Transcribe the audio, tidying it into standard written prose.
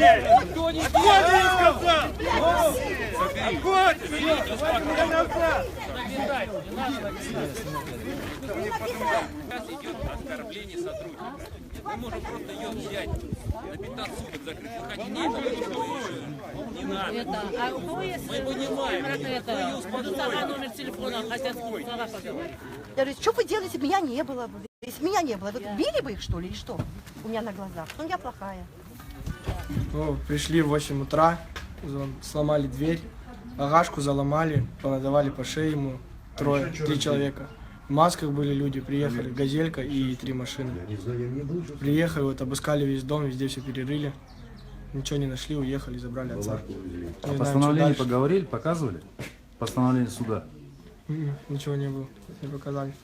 Кто не сказал? Отходи! Сейчас идет оскорбление сотрудника. Мы можем просто ее взять, на 15 суток закрыть. Вы хотите, не надо. А у кого есть? Мы понимаем, Это, номер телефона, хотят слова поговорить. Я говорю, что вы делаете? Меня не было. Если меня не было, вы били бы их, что ли, или что? У меня на глазах. Ну, я плохая. Ну, пришли в 8 утра, сломали дверь, багажку заломали, понадавали по шее ему три человека. В масках были люди, приехали, газелька и 3 машины. Приехали, вот обыскали весь дом, везде все перерыли. Ничего не нашли, уехали, забрали отца. А постановление поговорили, показывали? Постановление суда? Ничего не было, не показали.